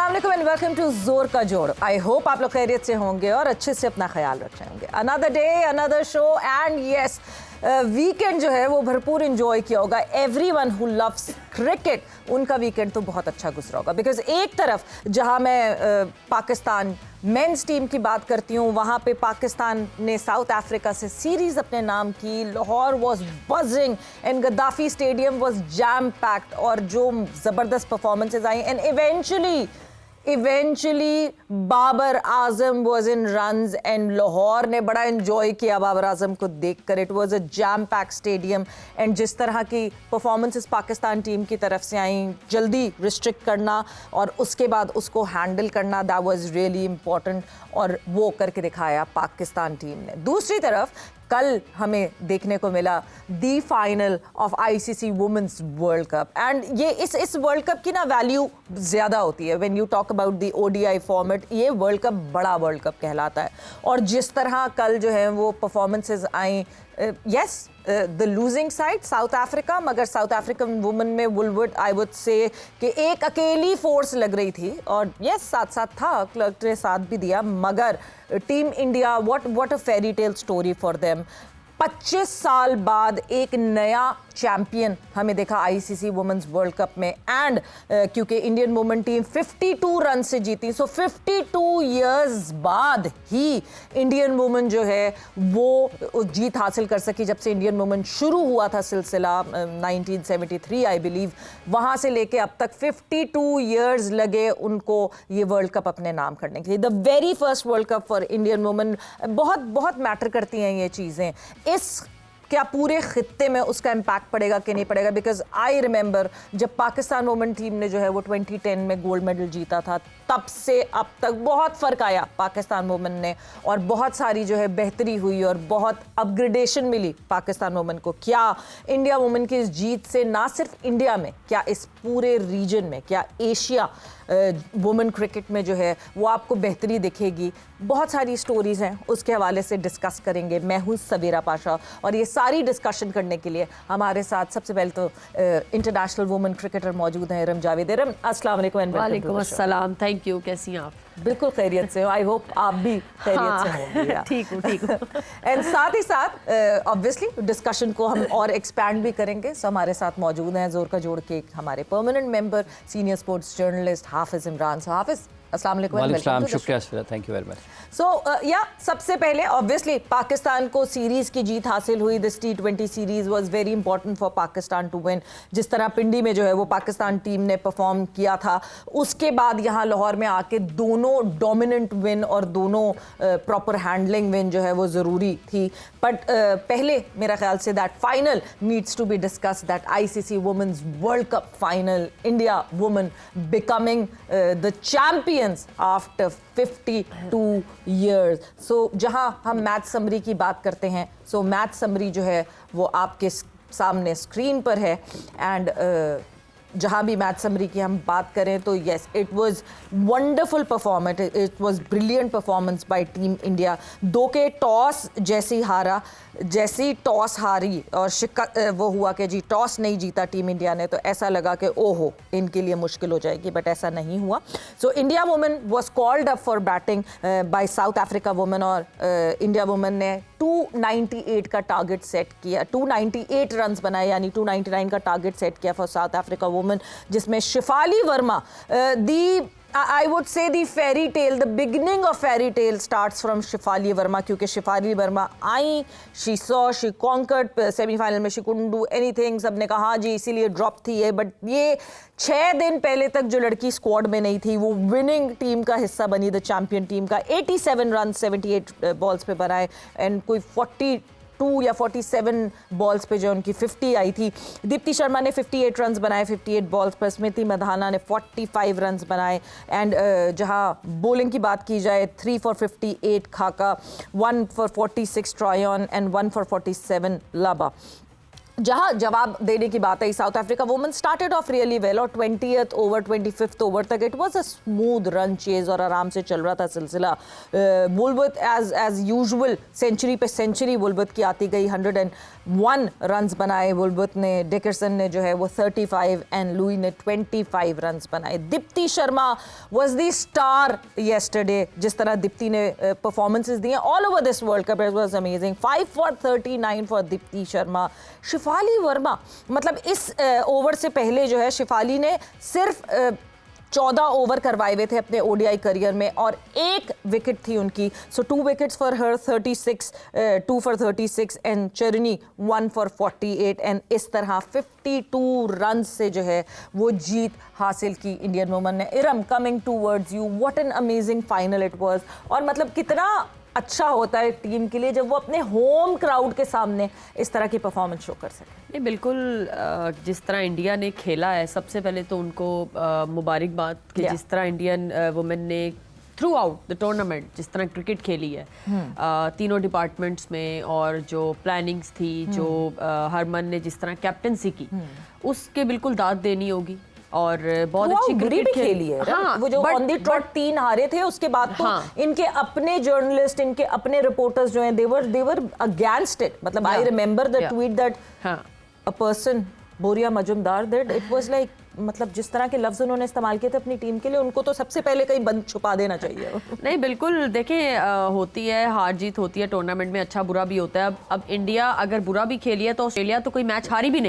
अस्सलाम वालेकुम and welcome to जोर का जोड़। आई होप आप लोग खैरियत से होंगे और अच्छे से अपना ख्याल रख रहे होंगे। Another day another show and yes weekend जो है वो भरपूर इंजॉय किया होगा। एवरीवन हु लव्स क्रिकेट उनका वीकेंड तो बहुत अच्छा गुजरा होगा। बिकॉज एक तरफ जहां मैं पाकिस्तान मेंस टीम की बात करती हूँ, वहाँ पे पाकिस्तान ने साउथ अफ्रीका से सीरीज अपने नाम की। Lahore was buzzing and Gaddafi stadium was jam packed और जो ज़बरदस्त परफॉर्मेंसेज आई and eventually Babar Azam was in runs and Lahore ने बड़ा एंजॉय किया बाबर आजम को देखकर। It was a jam pack stadium and जिस तरह की परफॉर्मेंसेस पाकिस्तान टीम की तरफ से आई, जल्दी रिस्ट्रिक्ट करना और उसके बाद उसको हैंडल करना, दैट वाज रियली इम्पॉर्टेंट और वो करके दिखाया पाकिस्तान टीम ने। दूसरी तरफ कल हमें देखने को मिला the final of ICC women's world cup and ये इस वर्ल्ड कप की ना वैल्यू ज़्यादा होती है when you talk about the ODI format. ये वर्ल्ड कप बड़ा वर्ल्ड कप कहलाता है और जिस तरह कल जो है वो performances I, yes the losing side south Africa, मगर साउथ अफ्रीकन वुमेन में वुलवर्ड आई वुड से कि एक अकेली फोर्स लग रही थी और यस साथ साथ था, क्लर्क ने साथ भी दिया, मगर team India what a fairy tell story for them. 25 साल बाद एक नया चैंपियन हमें देखा आईसीसी वुमेन्स वर्ल्ड कप में एंड क्योंकि इंडियन वुमेन टीम 52 रन से जीती, सो 52 इयर्स बाद ही इंडियन वुमेन जो है वो जीत हासिल कर सकी। जब से इंडियन वुमेन शुरू हुआ था सिलसिला 1973 आई बिलीव, वहाँ से लेके अब तक 52 इयर्स लगे उनको ये वर्ल्ड कप अपने नाम करने के लिए। The very first world cup for Indian women. बहुत बहुत मैटर करती हैं ये चीज़ें। इस क्या पूरे खित्ते में उसका इम्पैक्ट पड़ेगा कि नहीं पड़ेगा, बिकॉज आई रिमेंबर जब पाकिस्तान वुमेन टीम ने जो है वो 2010 में गोल्ड मेडल जीता था, तब से अब तक बहुत फ़र्क आया पाकिस्तान वुमेन ने और बहुत सारी जो है बेहतरी हुई और बहुत अपग्रेडेशन मिली पाकिस्तान वुमेन को। क्या इंडिया वुमेन की इस जीत से ना सिर्फ इंडिया में, क्या इस पूरे रीजन में, क्या एशिया वुमेन क्रिकेट में जो है वो आपको बेहतरी दिखेगी? बहुत सारी स्टोरीज़ हैं, उसके हवाले से डिस्कस करेंगे। मैं हूँ सवेरा पाशा और ये सारी डिस्कशन करने के लिए हमारे साथ सबसे पहले तो इंटरनेशनल वुमेन क्रिकेटर मौजूद हैं, इरम जावेद। इरम अस्सलाम वालेकुम। वालेकुम अस्सलाम, थैंक यू। कैसी हैं आप? बिल्कुल खैरियत से हो। आई होप आप भी खैरियत से होंगे। ठीक हूँ। एंड साथ ही साथ ऑब्वियसली डिस्कशन को हम और एक्सपैंड भी करेंगे। सो हमारे साथ मौजूद हैं जोर का जोड़ के हमारे permanent member, senior sports journalist Hafiz Imran. So Hafiz अस्सलाम वालेकुम। शुक्रिया, thank you very much. So yeah सबसे पहले ऑब्वियसली पाकिस्तान को सीरीज़ की जीत हासिल हुई। This T20 series was very important for Pakistan to win. जिस तरह पिंडी में जो है वो पाकिस्तान टीम ने परफॉर्म किया था, उसके बाद यहाँ लाहौर में आके दोनों डोमिनेंट विन और दोनों प्रॉपर हैंडलिंग विन जो है वो ज़रूरी थी। बट पहले मेरा ख्याल से that final needs to be discuss, that ICC women's world cup final, India women becoming the champions after 52 years। So जहां हम मैच समरी की बात करते हैं, सो मैच समरी जो है वो आपके सामने स्क्रीन पर है एंड जहाँ भी मैच समरी की हम बात करें तो yes it was wonderful performance, it was brilliant performance by team India. दो के टॉस जैसी टॉस हारी और वो हुआ कि जी टॉस नहीं जीता टीम इंडिया ने, तो ऐसा लगा कि ओहो इनके लिए मुश्किल हो जाएगी, बट ऐसा नहीं हुआ। So India women was called up for batting bye south Africa women और इंडिया वुमेन ने 298 का टारगेट सेट किया, 298 रन्स बनाए, यानी 299 का टारगेट सेट किया फॉर साउथ अफ्रीका वुमेन, जिसमें शिफाली वर्मा दी I would say the fairy tale, the beginning of fairy tale starts from Shifali Verma, क्योंकि शिफाली वर्मा आई, she conquered सेमीफाइनल में, she couldn't do anything। सबने कहा हाँ जी इसीलिए ड्रॉप थी ये, बट ये 6 दिन पहले तक जो लड़की स्क्वाड में नहीं थी वो विनिंग टीम का हिस्सा बनी, द चैंपियन टीम का। 87 रन 78 बॉल्स पे बनाए एंड कोई 42 या 47 बॉल्स पे जो उनकी 50 आई थी। दीप्ति शर्मा ने 58 रन्स बनाए 58 बॉल्स पर, स्मृति मंधाना ने 45 रन्स बनाए एंड जहां बॉलिंग की बात की जाए 3 for 58 खाका, 1 for 46 ट्रायन एंड 1 for 47 लाबा। जहां जवाब देने की बात है, south Africa women started off really well और 20th ओवर 25th ओवर तक it was a smooth run chase और आराम से चल रहा था सिलसिला। वुलवर्थ एज यूजुअल सेंचुरी पे सेंचुरी वुलवर्थ की आती गई, 101 रन्स बनाए वुलवर्थ ने, डिकरसन ने जो है वो 35 एंड लुई ने 25 रन्स बनाए। Deepti Sharma was the star yesterday, जिस तरह दीप्ति ने परफॉर्मेंसेस दिए all over this world cup, it was amazing. 5 for 39 for Deepti Sharma. Shafali Verma, मतलब इस ओवर से पहले जो है शिफाली ने सिर्फ 14 ओवर करवाए हुए थे अपने ओडीआई करियर में और 1 विकेट थी उनकी। सो 2 wickets for her, 36, 2 for 36 and चरनी 1 for 48 एंड इस तरह 52 रन से जो है वो जीत हासिल की इंडियन वुमन ने। Iram, coming towards you, what an amazing final it was. और मतलब कितना अच्छा होता है टीम के लिए जब वो अपने होम क्राउड के सामने इस तरह की परफॉर्मेंस शो कर सके। नहीं, बिल्कुल जिस तरह इंडिया ने खेला है, सबसे पहले तो उनको मुबारकबाद कि जिस तरह इंडियन वुमेन ने थ्रू आउट द टूर्नामेंट जिस तरह क्रिकेट खेली है तीनों डिपार्टमेंट्स में, और जो प्लानिंग्स थी, जो हरमन ने जिस तरह कैप्टनसी की, उसके बिल्कुल दाद देनी होगी। और बहुत अच्छी क्रिकेट खेली है। हाँ, वो जो ऑन द ट्रॉट 3 हारे थे उसके बाद तो इनके अपने जर्नलिस्ट, इनके अपने रिपोर्टर्स जो हैं देवर अगेंस्ट इट। मतलब I remember the tweet that a person Boria Majumdar that it was like, मतलब जिस तरह के लफ्ज उन्होंने इस्तेमाल किए थे अपनी टीम के लिए, उनको तो सबसे पहले कहीं बंद छुपा देना चाहिए। नहीं, बिल्कुल देखें, होती है हार जीत होती है टूर्नामेंट में, अच्छा बुरा भी होता है। अब इंडिया अगर बुरा भी खेली है तो ऑस्ट्रेलिया तो कोई मैच हारी भी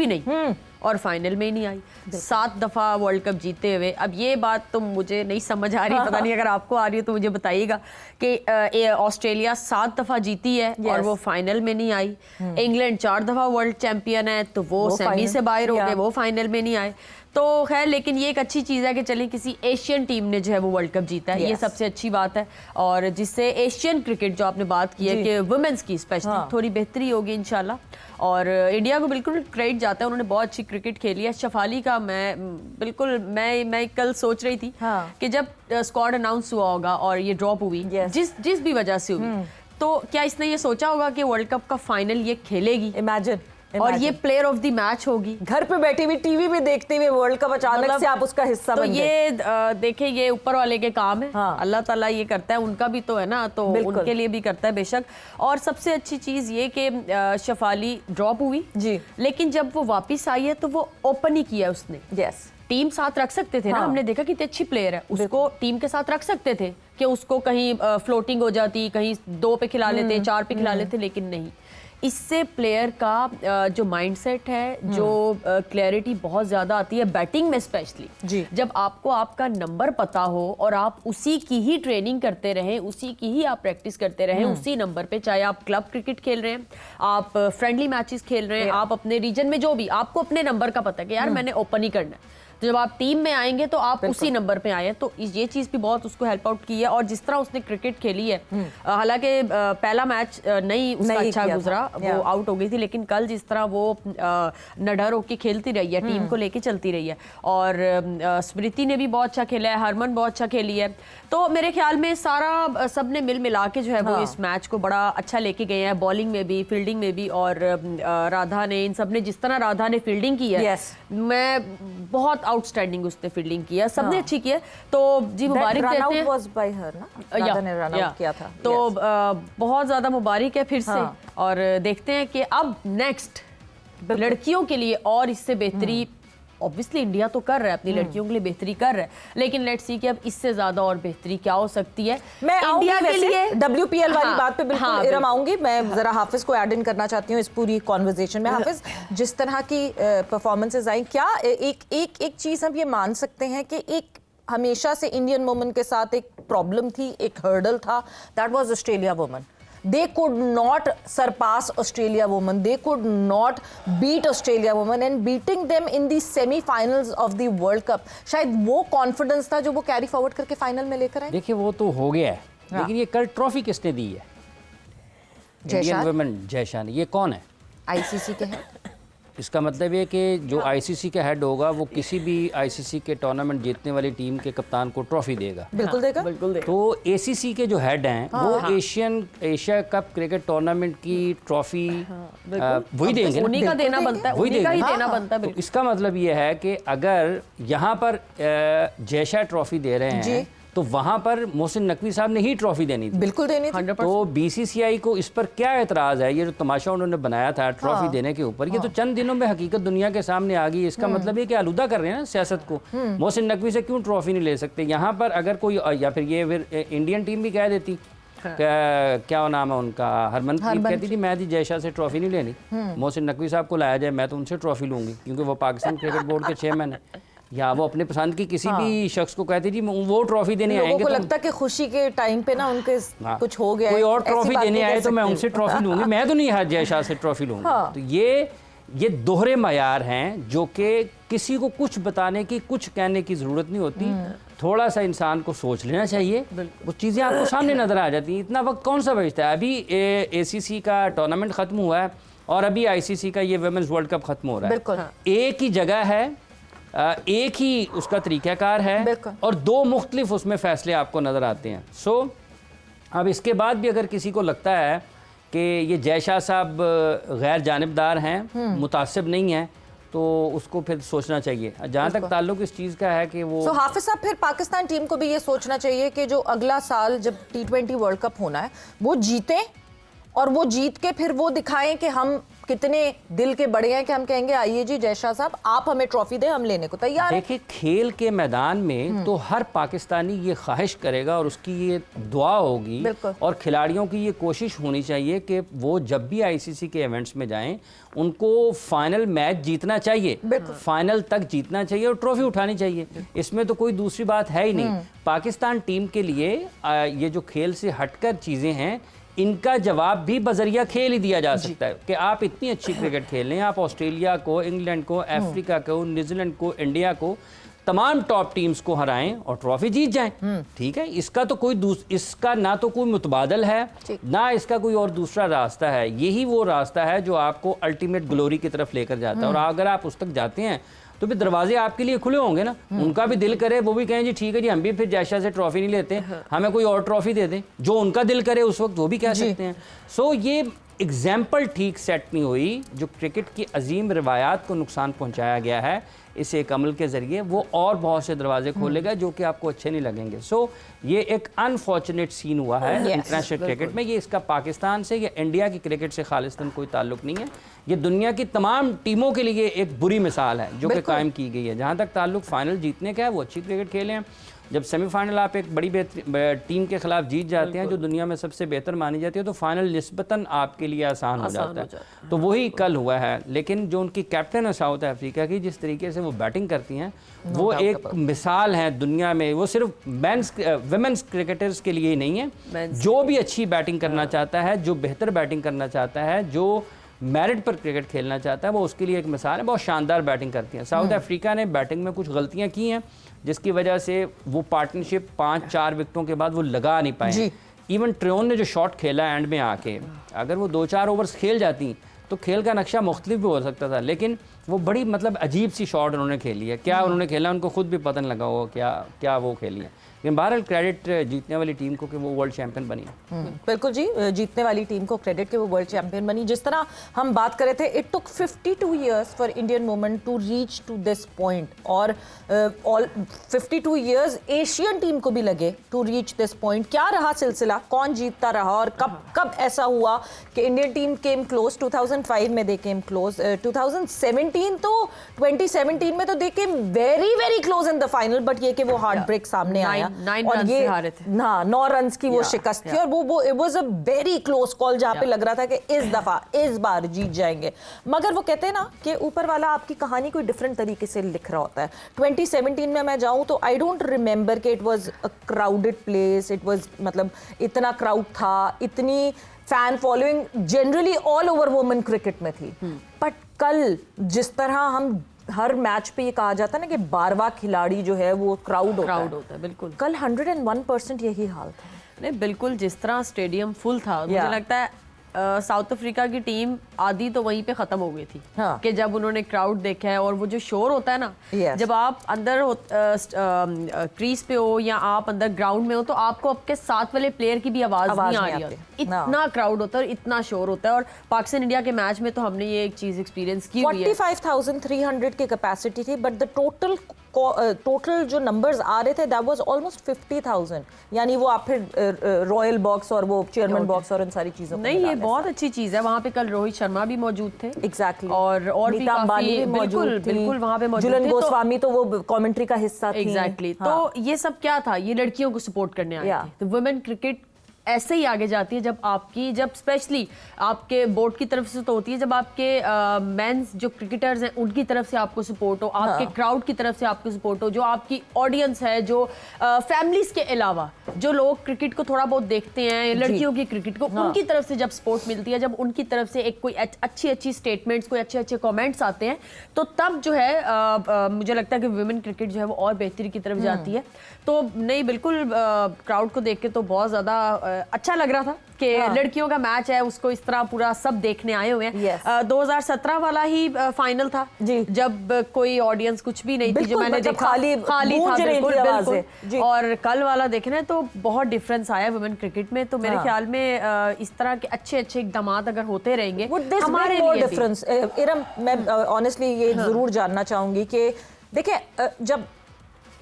नहीं और फाइनल में ही नहीं आई। 7 दफ़ा वर्ल्ड कप जीते हुए। अब ये बात तो मुझे नहीं समझ आ रही, पता नहीं अगर आपको आ रही हो तो मुझे बताइएगा कि ऑस्ट्रेलिया 7 दफ़ा जीती है और वो फाइनल में नहीं आई। इंग्लैंड 4 दफ़ा वर्ल्ड चैंपियन है तो वो सेमी से बाहर हो गए, वो फाइनल में नहीं आए। तो खैर, लेकिन ये एक अच्छी चीज़ है कि चलें किसी एशियन टीम ने जो है वो वर्ल्ड कप जीता है, ये सबसे अच्छी बात है। और जिससे एशियन क्रिकेट जो आपने बात की है कि वुमेन्स की स्पेशली थोड़ी बेहतरी होगी इंशाल्लाह। और इंडिया को बिल्कुल क्रेडिट जाता है, उन्होंने बहुत अच्छी क्रिकेट खेली है। शफाली का मैं कल सोच रही थी कि जब स्क्वाड अनाउंस हुआ होगा और ये ड्रॉप हुई, जिस भी वजह से हुई, तो क्या इसने ये सोचा होगा कि वर्ल्ड कप का फाइनल ये खेलेगी? इमेजिन। और ये प्लेयर ऑफ द मैच होगी, घर पे बैठी हुई टीवी में देखते हुए वर्ल्ड कप अचानक से आप उसका हिस्सा तो बन गए। ये देखें, ये ऊपर वाले के काम है। अल्लाह ताला ये करता है, उनका भी तो है ना, तो उनके लिए भी करता है बेशक। और सबसे अच्छी चीज ये कि शफाली ड्रॉप हुई जी, लेकिन जब वो वापस आई है तो वो ओपन ही किया उसने। यस, टीम साथ रख सकते थे ना, हमने देखा कितनी अच्छी प्लेयर है, उसको टीम के साथ रख सकते थे कि उसको कहीं फ्लोटिंग हो जाती, कहीं 2 पे खिला लेते, 4 पे खिला लेते, लेकिन नहीं। इससे प्लेयर का जो माइंडसेट है, जो क्लैरिटी बहुत ज़्यादा आती है बैटिंग में स्पेशली। जब आपको आपका नंबर पता हो और आप उसी की ही ट्रेनिंग करते रहें, उसी की ही आप प्रैक्टिस करते रहें, उसी नंबर पे, चाहे आप क्लब क्रिकेट खेल रहे हैं, आप फ्रेंडली मैचेस खेल रहे हैं, आप अपने रीजन में जो भी, आपको अपने नंबर का पता है कि यार मैंने ओपन ही करना है। तो जब आप टीम में आएंगे तो आप उसी नंबर पे आए, तो ये चीज़ भी बहुत उसको हेल्प आउट की है। और जिस तरह उसने क्रिकेट खेली है, हालांकि पहला मैच नहीं उसका अच्छा गुजरा, वो आउट हो गई थी, लेकिन कल जिस तरह वो नडर होकर खेलती रही है, टीम को लेके चलती रही है, और स्मृति ने भी बहुत अच्छा खेला है, हरमन बहुत अच्छा खेली है, तो मेरे ख्याल में सारा सब ने मिल मिला के जो है वो इस मैच को बड़ा अच्छा लेके गए हैं, बॉलिंग में भी, फील्डिंग में भी। और राधा ने, इन सब ने, जिस तरह राधा ने फील्डिंग की है, मैं बहुत आउटस्टैंडिंग उसने फील्डिंग किया, सबने अच्छी की है, तो जी मुबारक देते हैं। was by her, ना? राधा ने रन आउट किया था, तो बहुत ज्यादा मुबारक है फिर से। और देखते हैं कि अब नेक्स्ट लड़कियों के लिए और इससे बेहतरी, ऑब्वियसली इंडिया तो कर रहा है, अपनी लड़कियों के लिए बेहतरी कर रहा है, लेकिन लेट्स सी कि अब इससे ज्यादा और बेहतरी क्या हो सकती है। मैं इंडिया के लिए WPL वाली बात पे बिल्कुल इरम आऊंगी। मैं जरा हाफिज को ऐड इन करना चाहती हूँ इस पूरी कॉन्वर्जेशन में। हाफिज, जिस तरह की परफॉर्मेंसेज आई, क्या एक चीज हम ये मान सकते हैं कि एक हमेशा से इंडियन वुमेन के साथ एक प्रॉब्लम थी, एक हर्डल था, that was Australia women. They could not surpass Australia women. They could not beat Australia women, and beating them in the semi-finals of the World Cup, शायद वो कॉन्फिडेंस था जो वो कैरी फॉरवर्ड करके final में लेकर आए। देखिए, वो तो हो गया है, लेकिन ये कल ट्रॉफी किसने दी है? इंडियन वुमेन जयशान। ये कौन है? ICC के हैं। इसका मतलब ये कि जो आईसीसी का हेड होगा वो किसी भी आईसीसी के टूर्नामेंट जीतने वाली टीम के कप्तान को ट्रॉफी देगा। बिल्कुल देगा। बिल्कुल देगा। तो एसीसी के जो हेड हैं वो एशिया कप क्रिकेट टूर्नामेंट की ट्रॉफी वही देंगे ना? उन्हीं का देना बनता है, वही उन्हीं का ही देंगे। देना बनता है। तो बिल्कुल। इसका मतलब ये है कि अगर यहाँ पर जयशाह ट्रॉफी दे रहे हैं तो वहां पर मोहसिन नकवी साहब ने ही ट्रॉफी देनी थी। बिल्कुल देनी थी। 100%। तो बीसीसीआई को इस पर क्या एतराज़ है? ये जो तमाशा उन्होंने बनाया था ट्रॉफी देने के ऊपर, ये तो चंद दिनों में हकीकत दुनिया के सामने आ गई। इसका मतलब ये कि आलूदा कर रहे हैं ना सियासत को। मोहसिन नकवी से क्यों ट्रॉफी नहीं ले सकते? यहाँ पर अगर कोई, या फिर ये फिर इंडियन टीम भी कह देती, क्या नाम है उनका, हरमनप्रीत कहती थी मैं जी जयशाह से ट्रॉफी नहीं लेनी, मोहसिन नकवी साहब को लाया जाए, मैं तो उनसे ट्रॉफी लूंगी क्योंकि वो पाकिस्तान क्रिकेट बोर्ड के चेयरमैन है। या वो अपने पसंद की किसी भी शख्स को कहती थी वो ट्रॉफी देने आएंगे। लोगों को तो लगता कि खुशी के टाइम पे ना उनके कुछ हो गया, कोई और ऐसी ट्रॉफी बात देने नहीं आए कह तो मैं सकते। उनसे ट्रॉफी लूंगी, मैं तो नहीं हाथ जयशाह से ट्रॉफी लूंगी। तो ये दोहरे मयार हैं जो कि किसी को कुछ बताने की, कुछ कहने की ज़रूरत नहीं होती। थोड़ा सा इंसान को सोच लेना चाहिए, वो चीज़ें आपको सामने नज़र आ जाती हैं। इतना वक्त कौन सा बचता है? अभी एसीसी का टूर्नामेंट ख़त्म हुआ है और अभी आईसीसी का ये वुमेन्स वर्ल्ड कप ख़त्म हो रहा है। बिल्कुल। एक ही जगह है, एक ही उसका तरीक़ाकार है और दो मुख्तलिफ उसमें फ़ैसले आपको नज़र आते हैं। सो अब इसके बाद भी अगर किसी को लगता है कि ये जयशाह साहब गैर जानिबदार हैं, मुतासिब नहीं हैं, तो उसको फिर सोचना चाहिए। जहाँ तक ताल्लुक इस चीज़ का है कि वो हाफिज साहब, फिर पाकिस्तान टीम को भी ये सोचना चाहिए कि जो अगला साल जब T20 वर्ल्ड कप होना है वो जीतें और वो जीत के फिर वो दिखाएं कि हम कितने दिल के बड़े हैं कि हम कहेंगे आइए जी जयशाह साहब आप हमें ट्रॉफी दें, हम लेने को तैयार हैं। देखिए, खेल के मैदान में तो हर पाकिस्तानी ये ख्वाहिश करेगा और उसकी ये दुआ होगी और खिलाड़ियों की ये कोशिश होनी चाहिए कि वो जब भी आईसीसी के इवेंट्स में जाएं उनको फाइनल मैच जीतना चाहिए, फाइनल तक जीतना चाहिए और ट्रॉफी उठानी चाहिए। इसमें तो कोई दूसरी बात है ही नहीं। पाकिस्तान टीम के लिए ये जो खेल से हटकर चीज़ें हैं इनका जवाब भी बजरिया खेल ही दिया जा सकता है कि आप इतनी अच्छी क्रिकेट खेल रहे हैं, आप ऑस्ट्रेलिया को, इंग्लैंड को, अफ्रीका को, न्यूजीलैंड को, इंडिया को, तमाम टॉप टीम्स को हराएं और ट्रॉफी जीत जाएं। ठीक है, इसका तो इसका ना तो कोई मुतबादल है ना इसका कोई और दूसरा रास्ता है। यही वो रास्ता है जो आपको अल्टीमेट ग्लोरी की तरफ लेकर जाता है। और अगर आप उस तक जाते हैं तो फिर दरवाजे आपके लिए खुले होंगे ना। उनका भी दिल करे, वो भी कहें जी ठीक है जी हम भी फिर जयशाह से ट्रॉफी नहीं लेते, हमें कोई और ट्रॉफी दे दें। जो उनका दिल करे उस वक्त वो भी कह सकते हैं। सो ये एग्जाम्पल ठीक सेट नहीं हुई। जो क्रिकेट की अजीम रवायात को नुकसान पहुंचाया गया है इस एक अमल के ज़रिए, वो और बहुत से दरवाजे खोलेगा जो कि आपको अच्छे नहीं लगेंगे। सो ये एक अनफॉर्चुनेट सीन हुआ है इंटरनेशनल क्रिकेट में। ये इसका पाकिस्तान से या इंडिया की क्रिकेट से खालिस्तान कोई ताल्लुक नहीं है। ये दुनिया की तमाम टीमों के लिए एक बुरी मिसाल है जो कि कायम की गई है। जहाँ तक ताल्लुक फाइनल जीतने का है, वो अच्छी क्रिकेट खेले हैं। जब सेमीफाइनल आप एक बड़ी टीम के खिलाफ जीत जाते हैं जो दुनिया में सबसे बेहतर मानी जाती है, तो फाइनल निस्बतन आपके लिए आसान हो जाता है। तो वही कल हुआ है। लेकिन जो उनकी कैप्टन है साउथ अफ्रीका की, जिस तरीके से वो बैटिंग करती हैं, वो एक मिसाल है दुनिया में। वो सिर्फ वुमेन्स क्रिकेटर्स के लिए ही नहीं है, जो भी अच्छी बैटिंग करना चाहता है, जो बेहतर बैटिंग करना चाहता है, जो मेरिट पर क्रिकेट खेलना चाहता है, वो उसके लिए एक मिसाल है। बहुत शानदार बैटिंग करती हैं। साउथ अफ्रीका ने बैटिंग में कुछ गलतियां की हैं जिसकी वजह से वो पार्टनरशिप 5-4 विकेटों के बाद वो लगा नहीं पाए। इवन ट्रेन ने जो शॉट खेला एंड में आके, अगर वो 2-4 ओवर्स खेल जाती तो खेल का नक्शा मुख्तलिफ भी हो सकता था। लेकिन वो बड़ी अजीब सी शॉट उन्होंने खेली है। क्या उन्होंने खेला उनको खुद भी पता नहीं लगा होगा क्या वो खेली है। लेकिन बहरहाल क्रेडिट जीतने वाली टीम को कि वो वर्ल्ड चैंपियन बनी। बिल्कुल जी, जीतने वाली टीम को क्रेडिट कि वो वर्ल्ड चैंपियन बनी। जिस तरह हम बात कर रहे थे, it took 52 years for Indian women to reach to this point, और ऑल 52 इयर्स एशियन टीम को भी लगे टू रीच दिस पॉइंट। क्या रहा सिलसिला, कौन जीतता रहा और कब ऐसा हुआ कि इंडियन टीम केम क्लोज? 2005 में दे केम क्लोज, 2017 तो 2017 में तो they came very very close in the final, but ये कि वो हार्ट ब्रेक सामने आया और ये 9 रन की वो शिकस्त थी। और वो it was a very close call जहां पे लग रहा था कि इस बार जीत जाएंगे। मगर वो कहते हैं ना कि ऊपर वाला आपकी कहानी कोई डिफरेंट तरीके से लिख रहा होता है। 2017 में मैं जाऊं तो आई डोंट रिमेंबर कि it was a crowded place, it was इतना क्राउड था, इतनी fan following generally all over women cricket में थी। बट कल जिस तरह हम हर मैच पे ये कहा जाता है ना कि 12वां खिलाड़ी जो है वो क्राउड होता है, बिल्कुल कल 101% यही हाल था। नहीं, बिल्कुल जिस तरह स्टेडियम फुल था, मुझे लगता है साउथ अफ्रीका की टीम आधी तो वहीं पे खत्म हो गई थी हाँ। कि जब उन्होंने क्राउड देखा है और वो जो शोर होता है ना, Yes. जब आप अंदर क्रीज पे हो या आप अंदर ग्राउंड में हो तो आपको आपके साथ वाले प्लेयर की भी आवाज नहीं आ रही होती। इतना क्राउड होता है और इतना शोर होता है। और पाकिस्तान इंडिया के मैच में तो हमने ये एक चीज एक्सपीरियंस की हुई है। 45,300 की कैपेसिटी थी, बट द टोटल जो नंबर्स आ रहे थे दैट वाज ऑलमोस्ट 50,000, यानी वो आप फिर रॉयल बॉक्स और वो चेयरमैन बॉक्स और इन सारी चीजों को नहीं, मिला ये लें। बहुत अच्छी चीज है। वहाँ पे कल रोहित शर्मा भी मौजूद थे। एग्जैक्टली और भी नीता अंबानी काफी भी मौजूद बिल्कुल थी, बिल्कुल वहाँ पे मौजूद जुलन थे। तो गोस्वामी तो वो कमेंट्री का हिस्सा थी। एग्जैक्टली हाँ। तो ये सब क्या था, ये लड़कियों को सपोर्ट करने आए थे। तो वुमेन क्रिकेट ऐसे ही आगे जाती है जब स्पेशली आपके बोर्ड की तरफ से तो होती है, जब आपके मेंस जो क्रिकेटर्स हैं उनकी तरफ से आपको सपोर्ट हो, आपके क्राउड की तरफ से आपको सपोर्ट हो, जो आपकी ऑडियंस है, जो फैमिलीज के अलावा जो लोग क्रिकेट को थोड़ा बहुत देखते हैं, लड़कियों की क्रिकेट को, उनकी तरफ से जब सपोर्ट मिलती है, जब उनकी तरफ से एक कोई अच्छी स्टेटमेंट्स, कोई अच्छे कमेंट्स आते हैं, तो तब जो है मुझे लगता है कि वुमेन क्रिकेट जो है वो और बेहतरी की तरफ जाती है। तो नहीं, बिल्कुल क्राउड को देख के तो बहुत ज़्यादा अच्छा लग रहा था कि लड़कियों का मैच है, उसको इस तरह पूरा सब देखने आए हुए हैं। 2017 वाला ही फाइनल था जी, जब कोई ऑडियंस कुछ भी नहीं थी, जो मैंने मतलब देखा खाली था, बिल्कुल। और कल वाला देखें तो बहुत डिफरेंस आया वुमेन क्रिकेट में। तो मेरे ख्याल में इस तरह के अच्छे इकदाम अगर होते रहेंगे हमारे लिए डिफरेंस। इरम, मैं ऑनेस्टली ये जरूर जानना चाहूंगी कि देखिए, जब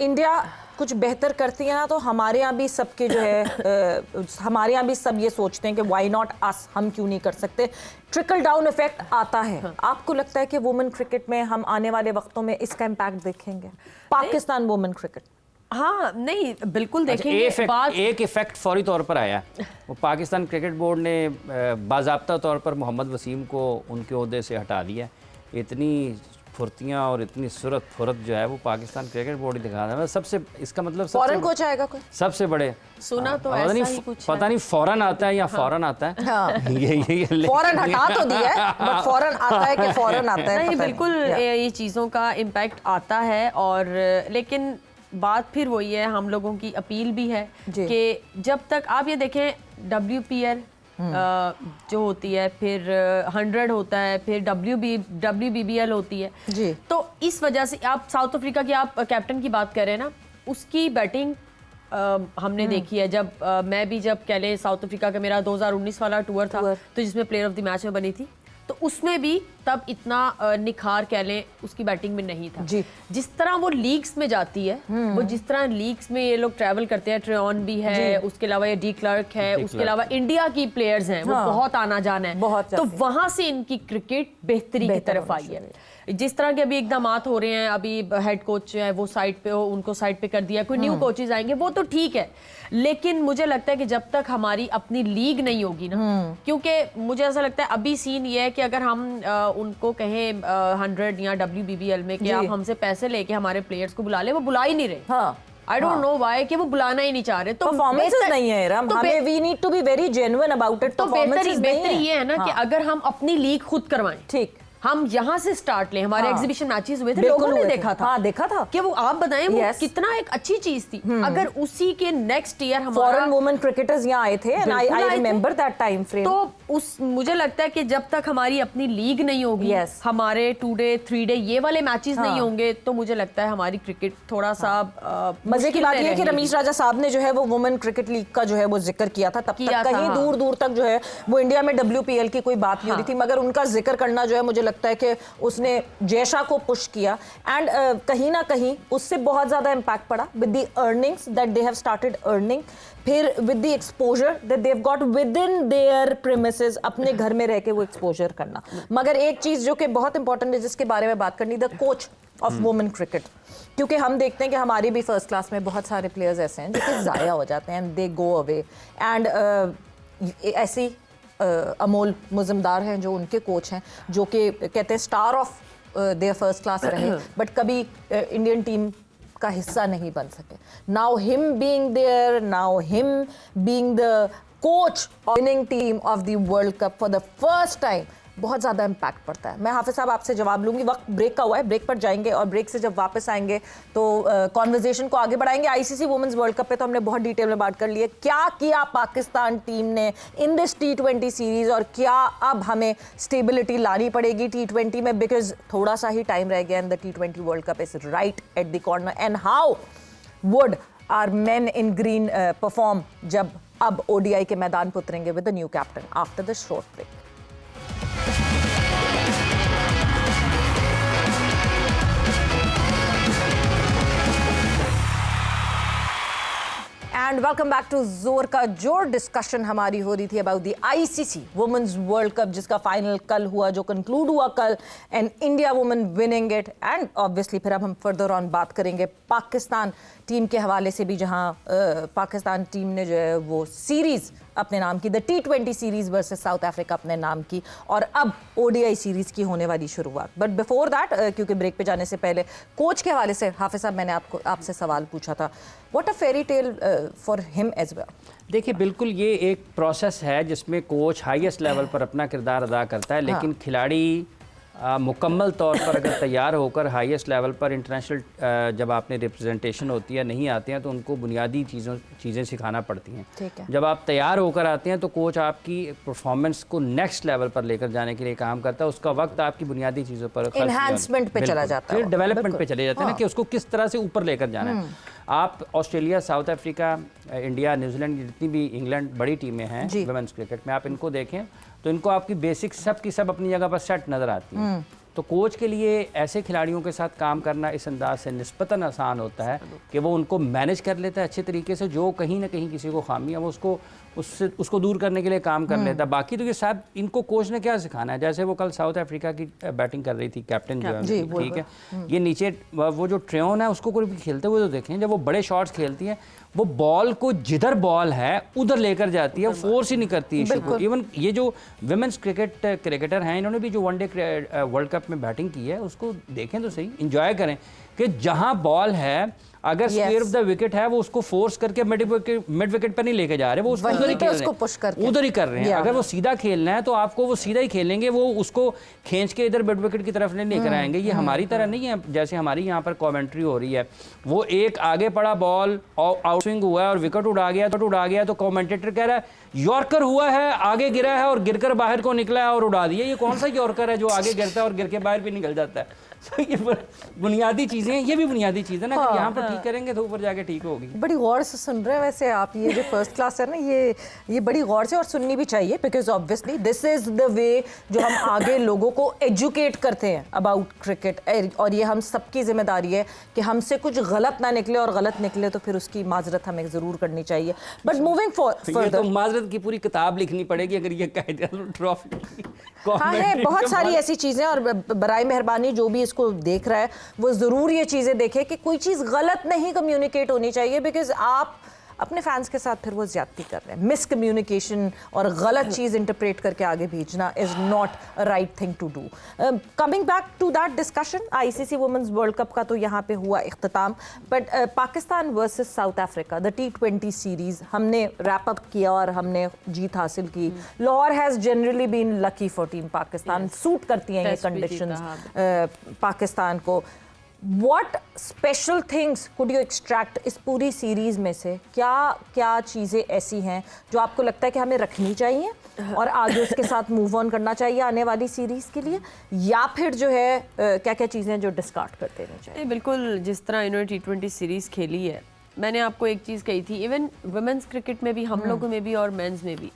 इंडिया कुछ बेहतर करती है ना, तो हमारे यहाँ भी सबके जो है हमारे यहाँ भी सब ये सोचते हैं कि व्हाई नॉट अस, हम क्यों नहीं कर सकते। ट्रिकल डाउन इफेक्ट आता है। आपको लगता है कि वुमेन क्रिकेट में हम आने वाले वक्तों में इसका इम्पैक्ट देखेंगे, पाकिस्तान वुमेन क्रिकेट? हाँ, नहीं, बिल्कुल देखेंगे। एक इफेक्ट फौरी तौर पर आया। वो पाकिस्तान क्रिकेट बोर्ड ने बाज़ाब्ता तौर पर मोहम्मद वसीम को उनके ओहदे से हटा दिया। इतनी फुर्तियाँ और इतनी फुरत जो है वो पाकिस्तान क्रिकेट बोर्ड ही दिखा रहा है। सबसे इसका मतलब फौरन कोच आएगा कोई? सबसे बड़े सुना तो ऐसा ही कुछ पता नहीं फौरन आता है या फौरन आता है। ये फौरन हटा तो दिया है, बट फौरन आता है कि फौरन आता है? नहीं, बिल्कुल ये चीज़ों का इम्पैक्ट आता है। और लेकिन बात फिर वही है, हम लोगों की अपील भी है कि जब तक आप ये देखें WPL जो होती है, फिर 100 होता है, फिर WBBL होती है जी। तो इस वजह से आप साउथ अफ्रीका की आप कैप्टन की बात कर रहे हैं ना, उसकी बैटिंग हमने देखी है। जब मैं भी जब कह लें साउथ अफ्रीका का मेरा 2019 वाला टूर था, तो जिसमें प्लेयर ऑफ द मैच में बनी थी, तो उसमें भी तब इतना निखार कह लें उसकी बैटिंग में नहीं था जी। जिस तरह वो लीग्स में जाती है, वो जिस तरह लीग्स में ये लोग ट्रैवल करते हैं, ट्रेन भी है, उसके अलावा ये डी क्लर्क है, उसके अलावा इंडिया की प्लेयर्स हैं, वो बहुत आना जाना है, तो वहां से इनकी क्रिकेट बेहतरी की तरफ आई है। जिस तरह के अभी इकदाम हो रहे हैं, अभी हेड कोच जो है वो साइड पे हो, उनको साइड पे कर दिया, कोई न्यू कोचेज आएंगे, वो तो ठीक है, लेकिन मुझे लगता है कि जब तक हमारी अपनी लीग नहीं होगी ना, क्योंकि मुझे ऐसा लगता है अभी सीन ये है कि अगर हम उनको कहें 100 या WBBL में कि आप हमसे पैसे लेके हमारे प्लेयर्स को बुला ले, वो बुला ही नहीं रहे। I don't know why कि वो बुलाना ही नहीं चाह रहे। तो परफॉर्मेंसेस नहीं है इरम, हमें we need to be very genuine about it। तो बेहतर ये है ना कि अगर हम अपनी लीग खुद करवाएं, ठीक, हम यहाँ से स्टार्ट लें। हमारे एग्जीबिशन मैचेस हुए थे, लोगों ने देखा था, देखा था कि वो, आप बताएं वो कितना एक अच्छी चीज थी। अगर उसी के नेक्स्ट ईयर हमारा फॉरेन वुमेन क्रिकेटर्स यहाँ आए थे, and I remember that time frame. तो मुझे लगता है कि जब तक हमारी अपनी लीग नहीं होगी, हमारे 2 डे 3 डे ये वाले मैचेस नहीं होंगे, तो मुझे लगता है हमारी क्रिकेट थोड़ा सा मजे की बात ये है कि रमीश राजा साहब ने जो है वो वुमेन क्रिकेट लीग का जो है वो जिक्र किया था, तब तक कहीं दूर दूर तक जो है वो इंडिया में WPL की कोई बात नहीं हो रही थी, मगर उनका जिक्र करना जो है मुझे लगता है कि उसने जयशा को पुश किया, एंड कहीं ना कहीं उससे बहुत ज्यादा इंपैक्ट पड़ा with the earnings that they have started earning, फिर with the exposure that they have got within their premises, अपने घर में रह के वो एक्सपोजर करना। मगर एक चीज जो कि बहुत इंपॉर्टेंट है जिसके बारे में बात करनी, the coach of women cricket, क्योंकि हम देखते हैं कि हमारी भी फर्स्ट क्लास में बहुत सारे प्लेयर्स ऐसे हैं जो कि जाया हो जाते हैं, दे गो अवे, एंड ऐसी अमोल मुजमदार हैं जो उनके कोच हैं, जो कि कहते हैं star of their first class रहे, बट कभी इंडियन टीम का हिस्सा नहीं बन सके। Now him being there, now him being the coach of winning team of the world cup for the first time, बहुत ज़्यादा इम्पैक्ट पड़ता है। मैं हाफिज़ साहब आपसे जवाब लूँगी, वक्त ब्रेक का हुआ है, ब्रेक पर जाएंगे और ब्रेक से जब वापस आएंगे तो कॉन्वर्जेशन को आगे बढ़ाएंगे। आईसीसी वुमेन्स वर्ल्ड कप पे तो हमने बहुत डिटेल में बात कर ली है, क्या किया पाकिस्तान टीम ने इन दिस T20 सीरीज़ और क्या अब हमें स्टेबिलिटी लानी पड़ेगी T20 में, बिकॉज थोड़ा सा ही टाइम रह गया and the T20 world cup is right at the corner, and how would our men in green perform जब अब ODI के मैदान पर उतरेंगे with the new captain after the short break. And welcome back to जोर का जोर। Discussion हमारी हो रही थी about the ICC women's world cup, जिसका फाइनल कल हुआ, जो कंक्लूड हुआ कल, and India women winning it. And obviously फिर अब हम फर्दर ऑन बात करेंगे पाकिस्तान टीम के हवाले से भी, जहां पाकिस्तान टीम ने जो है वो सीरीज़ अपने नाम की, the T20 series versus South Africa अपने नाम की, और अब ODI सीरीज़ की होने वाली शुरुआत। बट बिफोर दैट, क्योंकि ब्रेक पे जाने से पहले कोच के हवाले से हाफिज़ साहब मैंने आपसे सवाल पूछा था, what a fairy tale for him as well. देखिए, बिल्कुल ये एक प्रोसेस है जिसमें कोच हाईएस्ट लेवल पर अपना किरदार अदा करता है, लेकिन खिलाड़ी मुकम्मल तौर पर अगर तैयार होकर हाईएस्ट लेवल पर इंटरनेशनल जब आपने रिप्रेजेंटेशन होती है नहीं आते हैं तो उनको बुनियादी चीज़ें सिखाना पड़ती हैं। जब आप तैयार होकर आते हैं तो कोच आपकी परफॉर्मेंस को नेक्स्ट लेवल पर लेकर जाने के लिए काम करता है। उसका वक्त आपकी बुनियादी चीज़ों पर एनहांसमेंट पे चला जाता है, फिर डेवलपमेंट पे चले जाते हैं ना, कि उसको किस तरह से ऊपर लेकर जाना है। आप Australia, south Africa, India, New Zealand, जितनी भी इंग्लैंड बड़ी टीमें हैं वुमेन्स क्रिकेट में, आप इनको देखें तो इनको आपकी बेसिक सब की सब अपनी जगह पर सेट नज़र आती हैं। तो कोच के लिए ऐसे खिलाड़ियों के साथ काम करना इस अंदाज से निस्बतन आसान होता है कि वो उनको मैनेज कर लेता है अच्छे तरीके से, जो कहीं ना कहीं किसी को खामी है वो उसको दूर करने के लिए काम कर लेता है। बाकी तो ये सब इनको कोच ने क्या सिखाना है, जैसे वो कल साउथ अफ्रीका की बैटिंग कर रही थी कैप्टन जो है, ठीक है, ये नीचे वो जो ट्रेन है उसको कोई भी खेलते हुए तो देखें, जब वो बड़े शॉट्स खेलती हैं वो बॉल को जिधर बॉल है उधर लेकर जाती है, फोर्स ही नहीं करती इशू को। इवन ये जो विमेंस क्रिकेटर हैं, इन्होंने भी जो वनडे वर्ल्ड कप में बैटिंग की है उसको देखें तो सही, इंजॉय करें कि जहां बॉल है अगर स्क्वायर ऑफ द विकेट है वो उसको फोर्स करके मिड विकेट पर नहीं लेके जा रहे, वो उसको उधर ही कर रहे हैं। अगर वो सीधा खेलना है तो आपको वो सीधा ही खेलेंगे, वो उसको खींच के इधर मिड विकेट की तरफ नहीं लेकर आएंगे। ये हमारी तरह नहीं है, जैसे हमारी यहाँ पर कमेंट्री हो रही है, वो एक आगे पड़ा बॉल आउट स्विंग हुआ है और विकेट उड़ा गया तो कमेंटेटर कह रहा है यॉर्कर हुआ है, आगे गिरा है और गिरकर बाहर को निकला है और उड़ा दिया। ये कौन सा यॉर्कर है जो आगे गिरता है और गिर के बाहर भी निकल जाता है? तो ये बुनियादी चीज़ें हैं, ये भी बुनियादी चीज़ है ना, कि यहाँ पर ठीक करेंगे तो ऊपर जाके ठीक होगी। बड़ी गौर से सुन रहे हैं वैसे आप, ये जो फर्स्ट क्लास है ना, ये बड़ी गौर से और सुननी भी चाहिए, because obviously this is the way जो हम आगे लोगों को एजुकेट करते हैं अबाउट क्रिकेट, और ये हम सबकी जिम्मेदारी है कि हमसे कुछ गलत ना निकले, और गलत निकले तो फिर उसकी माजरत हमें ज़रूर करनी चाहिए। बट मूविंग फॉरवर्ड, तो माजरत की पूरी किताब लिखनी पड़ेगी अगर ये कह दिया ट्रॉफी। हाँ है, बहुत सारी ऐसी चीज़ें, और बराए मेहरबानी जो भी इसको देख रहा है वो ज़रूर ये चीज़ें देखे कि कोई चीज़ गलत नहीं कम्युनिकेट होनी चाहिए, बिकॉज आप अपने फैंस के साथ फिर वो ज्यादती कर रहे हैं। मिस कम्युनिकेशन और गलत चीज़ इंटरप्रेट करके आगे भेजना is not a right thing to do. Coming back to that discussion, ICC women's world cup का तो यहाँ पे हुआ इख्तिताम, but Pakistan versus South Africa, the T20 series हमने रैप अप किया और हमने जीत हासिल की। Lahore has generally been lucky for team Pakistan, suit करती हैं ये कंडीशंस पाकिस्तान को। What special things could you extract इस पूरी सीरीज़ में से? क्या चीज़ें ऐसी हैं जो आपको लगता है कि हमें रखनी चाहिए और आगे उसके साथ मूव ऑन करना चाहिए आने वाली सीरीज़ के लिए, या फिर जो है क्या चीज़ें जो डिस्कार्ड कर देनी चाहिए? बिल्कुल, जिस तरह इन्होंने T20 सीरीज़ खेली है, मैंने आपको एक चीज़ कही थी, इवन वुमेन्स क्रिकेट में भी, हम लोगों में भी और मेंस में भी,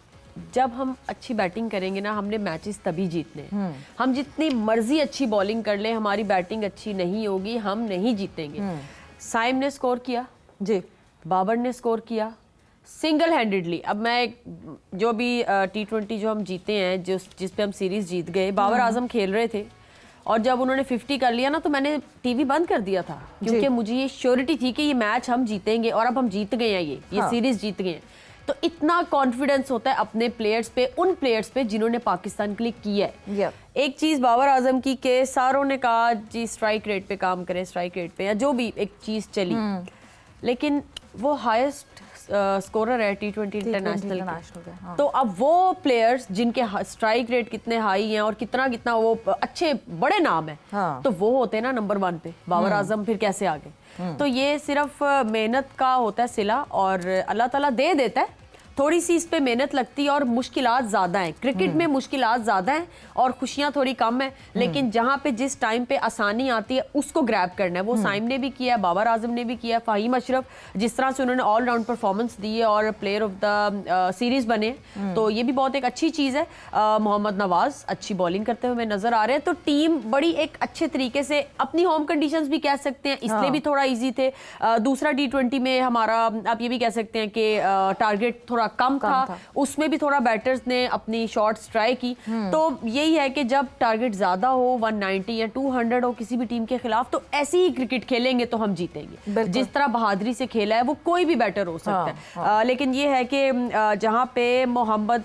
जब हम अच्छी बैटिंग करेंगे ना, हमने मैचेस तभी जीतने हैं। हम जितनी मर्जी अच्छी बॉलिंग कर लें, हमारी बैटिंग अच्छी नहीं होगी, हम नहीं जीतेंगे। साइम ने स्कोर किया जी, बाबर ने स्कोर किया सिंगल हैंडेडली। अब मैं जो भी T20 जो हम जीते हैं, जिस पे हम सीरीज जीत गए, बाबर आजम खेल रहे थे और जब उन्होंने 50 कर लिया ना, तो मैंने टीवी बंद कर दिया था, क्योंकि मुझे ये श्योरिटी थी कि ये मैच हम जीतेंगे, और अब हम जीत गए हैं, ये सीरीज जीत गए हैं। तो इतना कॉन्फिडेंस होता है अपने प्लेयर्स पे, उन प्लेयर्स पे जिन्होंने पाकिस्तान के लिए किया है। एक चीज़ बाबर आजम की के सारों ने कहा जी स्ट्राइक रेट पे काम करें, स्ट्राइक रेट पे, या जो भी एक चीज़ चली, लेकिन वो हाईएस्ट स्कोरर है T20 इंटरनेशनल international के, हाँ। तो अब वो प्लेयर्स जिनके स्ट्राइक रेट कितने हाई हैं और कितना कितना वो अच्छे बड़े नाम है, हाँ। तो वो होते हैं ना नंबर 1 पे। बाबर आजम फिर कैसे आगे? तो ये सिर्फ मेहनत का होता है सिला, और अल्लाह ताला दे देता है। थोड़ी सी इस पे मेहनत लगती है और मुश्किलात ज़्यादा हैं। क्रिकेट में मुश्किलात ज़्यादा हैं और खुशियाँ थोड़ी कम है, लेकिन जहाँ पे जिस टाइम पे आसानी आती है उसको ग्रैब करना है। वो साइम ने भी किया, बाबर आजम ने भी किया, फ़हीम अशरफ जिस तरह से उन्होंने ऑल राउंड परफॉर्मेंस दी है और प्लेयर ऑफ द सीरीज़ बने, तो ये भी बहुत एक अच्छी चीज़ है। मोहम्मद नवाज अच्छी बॉलिंग करते हुए नज़र आ रहे हैं, तो टीम बड़ी एक अच्छे तरीके से अपनी होम कंडीशंस भी कह सकते हैं, इसलिए भी थोड़ा ईजी थे। दूसरा T20 में हमारा आप ये भी कह सकते हैं कि टारगेट थोड़ा कम था, उसमें भी थोड़ा बैटर्स ने अपनी शॉट्स ट्राई की। तो यही है कि जब टारगेट ज्यादा हो, 190 या 200 हो किसी भी टीम के खिलाफ, तो ऐसी ही क्रिकेट खेलेंगे तो हम जीतेंगे। जिस तरह बहादुरी से खेला है वो कोई भी बैटर हो सकता है। लेकिन ये है कि जहाँ पे मोहम्मद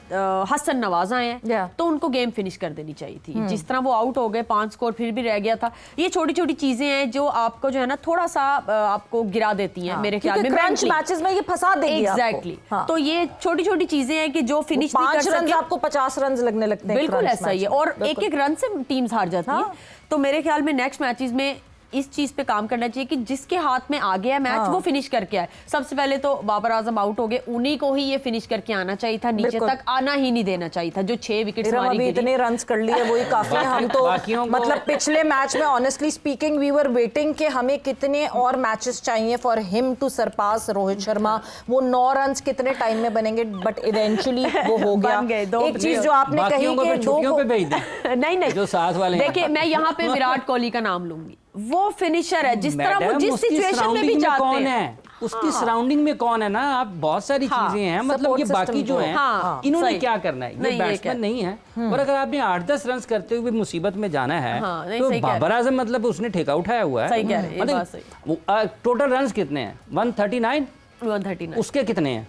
हसन नवाज आए हैं तो उनको गेम फिनिश कर देनी चाहिए थी। जिस तरह वो आउट हो गए, 5 स्कोर फिर भी रह गया था। ये छोटी छोटी चीजें हैं जो आपको जो है ना थोड़ा सा आपको गिरा देती हैं मेरे ख्याल में। क्रंच मैचेस में ये फंसा देगी आपको। एग्जैक्टली। तो ये छोटी छोटी चीजें हैं कि जो फिनिश नहीं कर 5 रन सके, आपको 50 रन लगने लगते हैं। बिल्कुल क्रंच ऐसा ही है। मैच में। और एक एक रन से टीम्स हार जाती है। तो मेरे ख्याल में नेक्स्ट मैचेस में इस चीज पे काम करना चाहिए कि जिसके हाथ में आ गया मैच वो फिनिश करके आए। सबसे पहले तो बाबर आजम आउट हो गए, उन्हीं को ही ये फिनिश करके आना चाहिए था, नीचे तक आना ही नहीं देना चाहिए था। जो 6 विकेट्स मारी गई, इतने रन्स कर लिए वही काफी है। हम तो मतलब पिछले मैच में honestly speaking we were waiting कि हमें कितने और मैचेस चाहिए for him to surpass Rohit Sharma. वो 9 रन्स कितने टाइम में बनेंगे, बट इवेंचुअली वो हो गया। एक चीज जो आपने कही कि छुट्टियों पे भेज दें नहीं जो साथ वाले हैं। देखिए मैं यहाँ पे विराट कोहली का नाम लूंगी, वो फिनिशर है। जिस तरह वो जिस सिचुएशन में भी जाते हैं, उसकी सराउंडिंग में कौन है ना, आप बहुत सारी चीजें हैं, मतलब ये बाकी जो हैं इन्होंने क्या करना है, ये बैट्समैन नहीं है। और अगर आपने 8-10 रन करते हुए मुसीबत में जाना है तो बाबर आजम मतलब उसने ठेका उठाया हुआ है। मतलब टोटल रन कितने हैं? 139, उसके कितने हैं?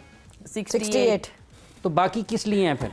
68। तो बाकी किस लिए हैं फिर?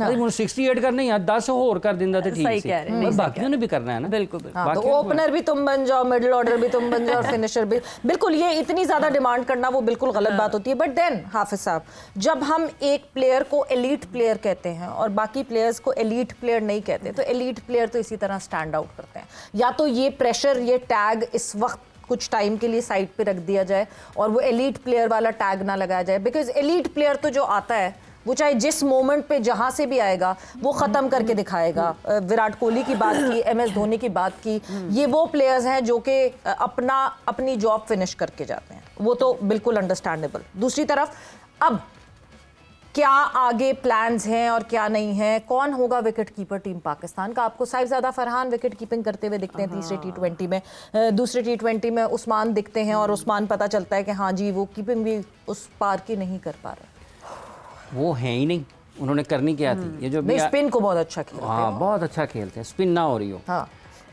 अरे 68 करने हैं, 10 और कर देंगे तो ठीक है। और बाकियों ने भी करना है ना। बिल्कुल। तो ओपनर भी तुम बन जाओ, मिडिल ऑर्डर भी तुम बन जाओ और फिनिशर भी। बिल्कुल, ये इतनी ज्यादा डिमांड करना वो बिल्कुल गलत बात होती है। बट देन हाफिज साहब, जब हम एक प्लेयर को एलीट प्लेयर कहते हैं और बाकी प्लेयर्स को एलीट प्लेयर नहीं कहते, तो एलीट प्लेयर तो इसी तरह स्टैंड आउट करते हैं। या तो ये प्रेशर, ये टैग इस वक्त कुछ टाइम के लिए साइड पे रख दिया जाए और वो एलीट प्लेयर वाला टैग ना लगाया जाए, बिकॉज एलीट प्लेयर तो जो आता है वो चाहे जिस मोमेंट पे जहां से भी आएगा वो खत्म करके दिखाएगा। विराट कोहली की बात की, MS धोनी की बात की, ये वो प्लेयर्स हैं जो कि अपनी जॉब फिनिश करके जाते हैं, वो तो बिल्कुल अंडरस्टैंडेबल। दूसरी तरफ अब क्या आगे प्लान्स हैं और क्या नहीं है? कौन होगा विकेट कीपर टीम पाकिस्तान का? आपको साहिबजादा फरहान विकेट कीपिंग करते हुए दिखते हैं तीसरे T20 में, दूसरे T20 में उस्मान दिखते हैं और उस्मान पता चलता है कि हाँ जी वो कीपिंग भी उस पार की नहीं कर पा रहे। वो है ही नहीं, उन्होंने करनी क्या थी? ये जो स्पिन को बहुत अच्छा खेलते हैं। हाँ बहुत अच्छा खेलते हैं, स्पिन ना हो रही हो। हाँ।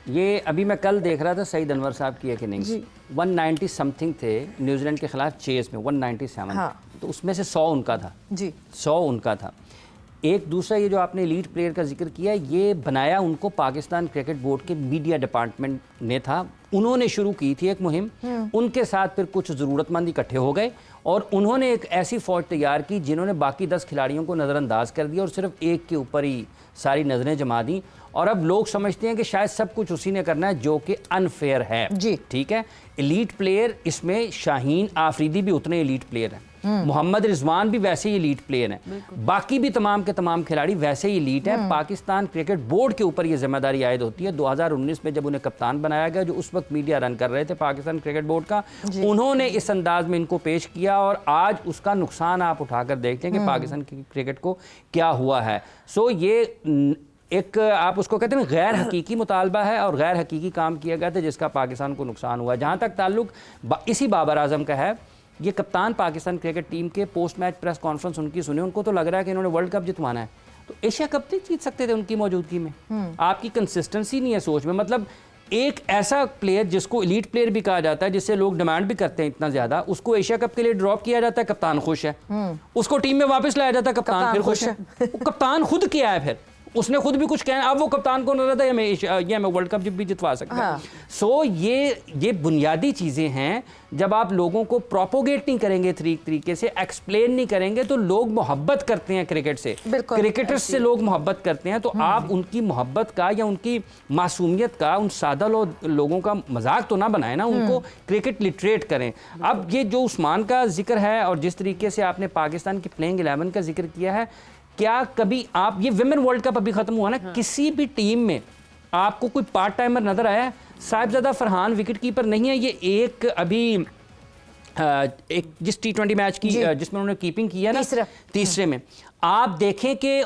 ये अभी मैं कल देख रहा था सईद अनवर साहब की एक इनिंग्स 190 समथिंग थे न्यूजीलैंड के खिलाफ चेस में 197। हाँ। तो उसमें से 100 उनका था जी, 100 उनका था। एक दूसरा ये जो आपने लीड प्लेयर का जिक्र किया, ये बनाया उनको पाकिस्तान क्रिकेट बोर्ड के मीडिया डिपार्टमेंट ने था। उन्होंने शुरू की थी एक मुहिम, उनके साथ फिर कुछ ज़रूरतमंद इकट्ठे हो गए और उन्होंने एक ऐसी फौज तैयार की जिन्होंने बाकी 10 खिलाड़ियों को नज़रअंदाज कर दिया और सिर्फ एक के ऊपर ही सारी नज़रें जमा दी। और अब लोग समझते हैं कि शायद सब कुछ उसी ने करना है, जो कि अनफेयर है जी। ठीक है, एलीट प्लेयर इसमें शाहीन आफरीदी भी उतने एलीट प्लेयर हैं, मोहम्मद रिजवान भी वैसे ही एलीट प्लेयर हैं, बाकी भी तमाम के तमाम खिलाड़ी वैसे ही एलीट हैं। पाकिस्तान क्रिकेट बोर्ड के ऊपर ये जिम्मेदारी आयद होती है। 2019 में जब उन्हें कप्तान बनाया गया, जो उस वक्त मीडिया रन कर रहे थे पाकिस्तान क्रिकेट बोर्ड का, उन्होंने इस अंदाज में इनको पेश किया और आज उसका नुकसान आप उठाकर देखते हैं कि पाकिस्तान की क्रिकेट को क्या हुआ है। सो ये एक आप उसको कहते हैं गैर हकीकी मुतालबा है और गैर हकीकी काम किया गया था जिसका पाकिस्तान को नुकसान हुआ। जहाँ तक ताल्लुक इसी बाबर आजम का है, ये कप्तान पाकिस्तान क्रिकेट टीम के पोस्ट मैच प्रेस कॉन्फ्रेंस उनकी सुने, उनको तो लग रहा है कि इन्होंने वर्ल्ड कप जितवाना है, तो एशिया कप नहीं जीत सकते थे उनकी मौजूदगी में। आपकी कंसिस्टेंसी नहीं है सोच में। मतलब एक ऐसा प्लेयर जिसको एलीट प्लेयर भी कहा जाता है, जिससे लोग डिमांड भी करते हैं इतना ज्यादा, उसको एशिया कप के लिए ड्रॉप किया जाता है, कप्तान खुश है। उसको टीम में वापस लाया जाता है, कप्तान फिर खुश है। कप्तान खुद क्या है फिर? उसने खुद भी कुछ कहना, अब वो कप्तान को नजर था ये हमें वर्ल्ड कप भी जितवा सकता है। सो ये बुनियादी चीजें हैं, जब आप लोगों को प्रोपोगेट नहीं करेंगे तरीके से, एक्सप्लेन नहीं करेंगे, तो लोग मोहब्बत करते हैं क्रिकेट से, क्रिकेटर्स से लोग मोहब्बत करते हैं, तो आप उनकी मोहब्बत का या उनकी मासूमियत का, उन सादा लोगों का मजाक तो ना बनाए ना, उनको क्रिकेट लिटरेट करें। अब ये जो उस्मान का जिक्र है और जिस तरीके से आपने पाकिस्तान की प्लेइंग 11 का जिक्र किया है, क्या कभी आप, ये विमेन वर्ल्ड कप अभी खत्म हुआ ना, किसी भी टीम में आपको कोई पार्ट टाइमर नजर आया? साहिबजादा फरहान विकेट कीपर नहीं है, ये एक अभी एक जिस T20 मैच की जिसमें उन्होंने कीपिंग की है ना, तीसरे में आप देखें कि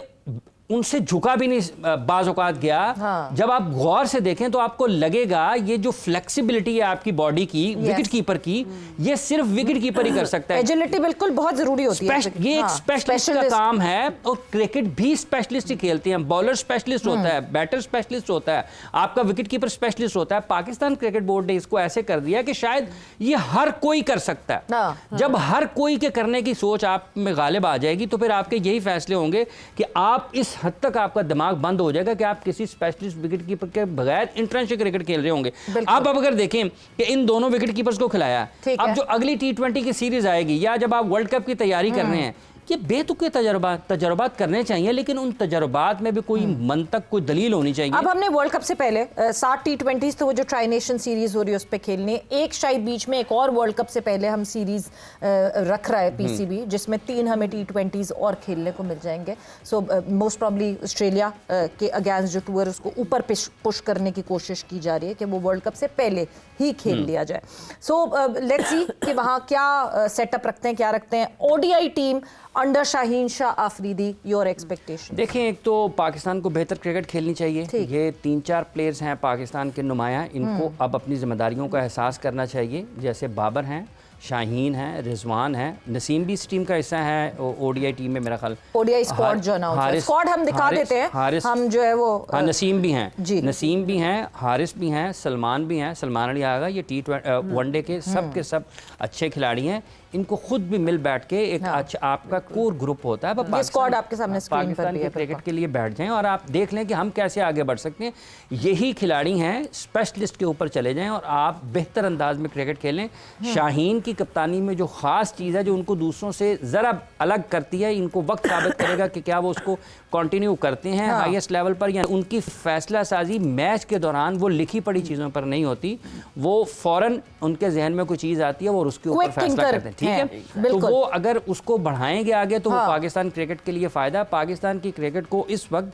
उनसे झुका भी नहीं बाज औकात गया। जब आप गौर से देखें तो आपको लगेगा ये जो फ्लेक्सिबिलिटी है आपकी बॉडी की, विकेट कीपर की, ये सिर्फ विकेट कीपर ही कर सकता है। एजिलिटी बिल्कुल बहुत जरूरी होती है, ये एक स्पेशलिस्ट का काम है, और क्रिकेट भी स्पेशलिस्ट ही खेलते हैं। बॉलर स्पेशलिस्ट होता है, बैटर स्पेशलिस्ट होता है, आपका विकेट कीपर स्पेशलिस्ट होता है। पाकिस्तान क्रिकेट बोर्ड ने इसको ऐसे कर दिया कि शायद ये हर कोई कर सकता है। जब हर कोई के करने की सोच आप में गालिब आ जाएगी, तो फिर आपके यही फैसले होंगे कि आप इस हद तक आपका दिमाग बंद हो जाएगा कि आप किसी स्पेशलिस्ट विकेट कीपर के बगैर इंटरनेशनल क्रिकेट खेल रहे होंगे। अब अगर देखें कि इन दोनों विकेट कीपर्स को खिलाया, अब जो अगली T20 की सीरीज आएगी या जब आप वर्ल्ड कप की तैयारी कर रहे हैं, ये बेतुके तजर्बात करने चाहिए, लेकिन उन तजर्बात में भी कोई मंतक, कोई दलील होनी चाहिए। अब हमने वर्ल्ड कप से पहले 7 T20s, तो वो जो ट्राई नेशन सीरीज हो रही है उस पर खेलने, एक शायद बीच में एक और वर्ल्ड कप से पहले हम सीरीज रख रहा है PCB, जिसमें 3 हमें T20s और खेलने को मिल जाएंगे। सो मोस्ट प्रॉब्ली ऑस्ट्रेलिया के अगेंस्ट जो टूर उसको ऊपर पुश करने की कोशिश की जा रही है कि वो वर्ल्ड कप से पहले ही खेल लिया जाए। सो लेट्स सी कि वहाँ क्या सेटअप रखते हैं, क्या रखते हैं। ODI team under Shaheen Shah Afridi, your expectation? देखें, एक तो पाकिस्तान को बेहतर क्रिकेट खेलनी चाहिए। ये 3-4 प्लेयर्स हैं पाकिस्तान के नुमाया, इनको अब अपनी जिम्मेदारियों का एहसास करना चाहिए। जैसे बाबर हैं, शाहीन है, रिजवान है, नसीम भी इस टीम का हिस्सा है ODI टीम में, मेरा ख्याल ODI स्क्वाड जो ना, स्क्वाड हम दिखा देते हैं, हम जो है वो नसीम भी हैं, नसीम भी हैं, हारिस भी हैं, सलमान भी हैं, सलमान अली आगा, ये वनडे के सब अच्छे खिलाड़ी हैं। इनको खुद भी मिल बैठ के एक अच्छा आपका कोर ग्रुप होता है, ये स्क्वाड आपके सामने स्क्रीन पर भी है, क्रिकेट के लिए बैठ जाएं और आप देख लें कि हम कैसे आगे बढ़ सकते हैं। यही खिलाड़ी हैं, स्पेशलिस्ट के ऊपर चले जाएं और आप बेहतर अंदाज में क्रिकेट खेलें। शाहीन की कप्तानी में जो खास चीज़ है, जो उनको दूसरों से ज़रा अलग करती है, इनको वक्त साबित करेगा कि क्या वो उसको कंटिन्यू करते हैं हाईएस्ट लेवल पर, या उनकी फैसला साजी मैच के दौरान वो लिखी पड़ी चीज़ों पर नहीं होती, वो फ़ौरन उनके जहन में कोई चीज़ आती है, वो उसके ऊपर फैसला करते हैं। ठीक है, तो वो अगर उसको बढ़ाएंगे आगे, तो वो पाकिस्तान क्रिकेट के लिए फ़ायदा। पाकिस्तान की क्रिकेट को इस वक्त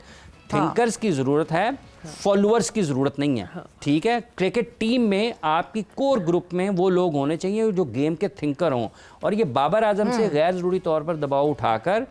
थिंकर्स की ज़रूरत है, फॉलोअर्स की ज़रूरत नहीं है। ठीक है, क्रिकेट टीम में आपकी कोर ग्रुप में वो लोग होने चाहिए जो गेम के थिंकर हों, और ये बाबर आजम से गैर ज़रूरी तौर पर दबाव उठाकर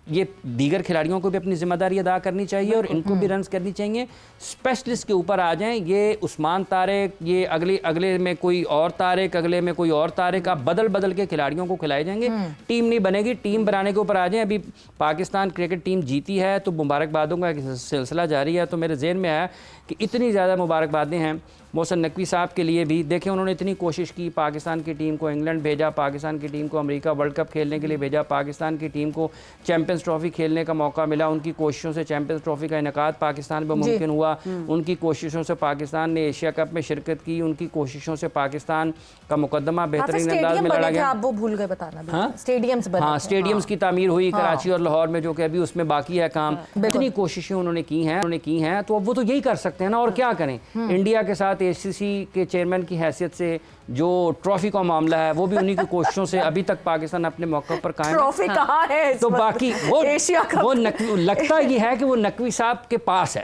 ये दीगर खिलाड़ियों को भी अपनी जिम्मेदारी अदा करनी चाहिए और इनको भी रन्स करनी चाहिए। स्पेशलिस्ट के ऊपर आ जाएं, ये उस्मान तारिक, ये अगले में कोई और तारिक, अगले में कोई और तारिक, आप बदल बदल के खिलाड़ियों को खिलाए जाएंगे, टीम नहीं बनेगी। टीम बनाने के ऊपर आ जाएं। अभी पाकिस्तान क्रिकेट टीम जीती है तो मुबारकबादों का सिलसिला जारी है, तो मेरे जहन में है कि इतनी ज़्यादा मुबारकबादें हैं मोहसिन नकवी साहब के लिए भी। देखें, उन्होंने इतनी कोशिश की, पाकिस्तान की टीम को इंग्लैंड भेजा, पाकिस्तान की टीम को अमेरिका वर्ल्ड कप खेलने के लिए भेजा, पाकिस्तान की टीम को चैंपियंस ट्रॉफी खेलने का मौका मिला, उनकी कोशिशों से चैंपियंस ट्रॉफी का इनेकाद पाकिस्तान में मुमकिन हुआ, उनकी कोशिशों से पाकिस्तान ने एशिया कप में शिरकत की, उनकी कोशिशों से पाकिस्तान का मुकदमा बेहतरीन अंदाज में लड़ा गया। वो भूल गए बताना, स्टेडियम्स बने, हाँ, स्टेडियम्स की तामीर हुई कराची और लाहौर में, जो कि अभी उसमें बाकी है काम। इतनी कोशिशें उन्होंने की हैं, तो अब वो तो यही कर सकते हैं ना, और क्या करें। इंडिया के साथ ACC के चेयरमैन की हैसियत से जो ट्रॉफी का मामला है, वो भी उन्हीं की कोशिशों से अभी तक पाकिस्तान अपने मौके पर कायम है। ट्रॉफी कहाँ है? तो बाकी वो लगता ये है कि वो नकवी साहब के पास है।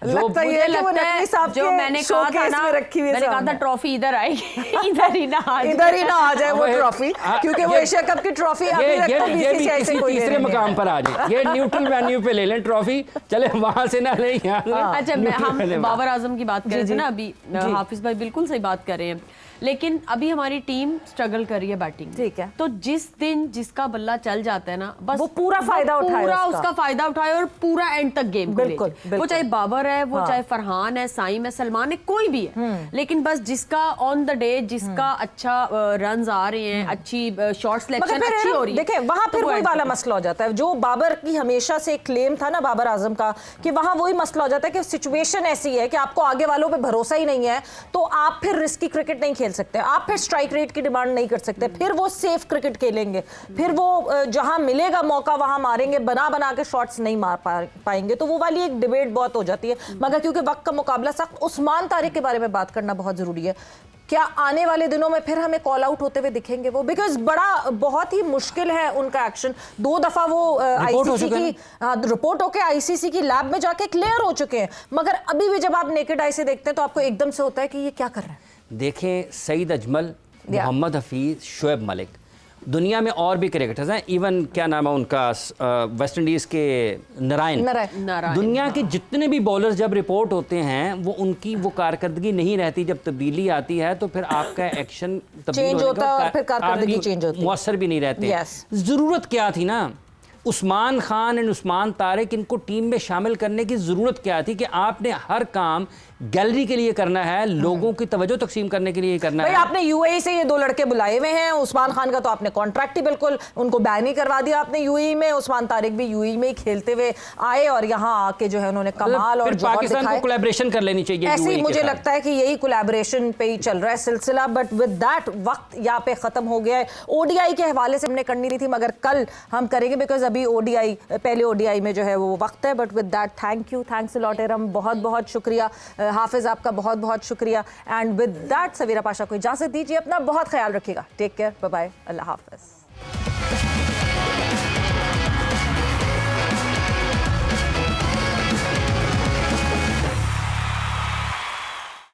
लगता ये है कि वो नकवी साहब जो मैंने कहा था ना, मैंने कहा था ट्रॉफी इधर आएगी, इधर ही ना आ जाए वो ट्रॉफी, क्योंकि वो एशिया कप की ट्रॉफी ये भी किसी तीसरे मकाम पर आ जाए, ये न्यूट्रल वेन्यू पे ले लें ट्रॉफी, चले वहां से ना लें। अच्छा, बाबर आजम की बात कर रहे थे ना अभी, हाफिज भाई बिल्कुल सही बात कर रहे हैं, लेकिन अभी हमारी टीम स्ट्रगल कर रही है बैटिंग। ठीक है। तो जिस दिन जिसका बल्ला चल जाता है ना, बस वो पूरा फायदा उठाए, पूरा उसका फायदा उठाए और पूरा एंड तक गेम को बिल्कुल, ले जाए। वो बिल्कुल। चाहे बाबर है, वो चाहे फरहान है, साइम है, सलमान है, कोई भी है, लेकिन बस जिसका ऑन द डे, जिसका अच्छा रन्स आ रहे हैं, अच्छी शॉट सिलेक्शन अच्छी हो रही है, देखिए वहां फिर तो वो वही end वाला तक। मसला हो जाता है जो बाबर की हमेशा से क्लेम था ना, बाबर आजम का, कि वहां वही मसला हो जाता है कि सिचुएशन ऐसी है कि आपको आगे वालों पे भरोसा ही नहीं है, तो आप फिर रिस्की क्रिकेट नहीं खेल सकते, आप फिर स्ट्राइक रेट की डिमांड नहीं कर सकते, फिर वो सेफ क्रिकेट खेलेंगे, फिर वो जहां मिलेगा मौका वहां मारेंगे, बना बना के शॉट्स नहीं मार पाएंगे। तो वो वाली एक डिबेट बहुत हो जाती है, मगर क्योंकि वक्त का मुकाबला सख्त, उस्मान तारिक के बारे में बात करना बहुत जरूरी है। क्या आने वाले दिनों में फिर हमें कॉल आउट होते हुए दिखेंगे वो? बिकॉज बहुत ही मुश्किल है उनका एक्शन। 2 दफा वो आईसीसी की रिपोर्ट होके आईसीसी की लैब में जाके क्लियर हो चुके हैं, मगर अभी भी जब आप नेकेड आई से देखते हैं तो आपको एकदम से होता है कि ये क्या कर रहे हैं। देखें, सईद अजमल, मोहम्मद हफीज, शोएब मलिक, दुनिया में और भी क्रिकेटर्स हैं, इवन क्या नाम है उनका, वेस्ट इंडीज़ के नारायण, दुनिया के जितने भी बॉलर्स जब रिपोर्ट होते हैं वो उनकी वो कारकर्दगी नहीं रहती, जब तब्दीली आती है तो फिर आपका एक्शन चेंज होता है और फिर कारकर्दगी चेंज होती है, मौसर भी नहीं रहते। ज़रूरत क्या थी ना, उस्मान खान एंड उस्मान तारिक, इनको टीम में शामिल करने की ज़रूरत क्या थी कि आपने हर काम गैलरी के लिए करना है, लोगों की तवज्जो तकसीम करने के लिए करना है। आपने यूएई से ये 2 लड़के बुलाए हुए हैं, उस्मान खान का तो आपने कॉन्ट्रैक्ट ही बिल्कुल उनको बैन ही करवा दिया आपने यूएई में, उस्मान तारिक भी यूएई में ही खेलते हुए आए और यहाँ आके जो है उन्होंने कमाल और जौहर पाकिस्तान दिखाए। को कोलैबोरेशन कर लेनी चाहिए। ऐसे ही मुझे लगता है कि यही कोलैबोरेशन पे ही चल रहा है सिलसिला, बट विद दैट वक्त यहाँ पे खत्म हो गया है। ओडीआई के हवाले से हमने करनी नहीं थी, मगर कल हम करेंगे, बिकॉज अभी ओडीआई, पहले ओडीआई में जो है वो वक्त है। But with that thanks a lot Erum, बहुत बहुत शुक्रिया। हाफिज आपका बहुत बहुत शुक्रिया। And with that Sawera Pasha को इजाजत दीजिए, अपना बहुत ख्याल रखिएगा। Take care, bye bye, Allah हाफिज।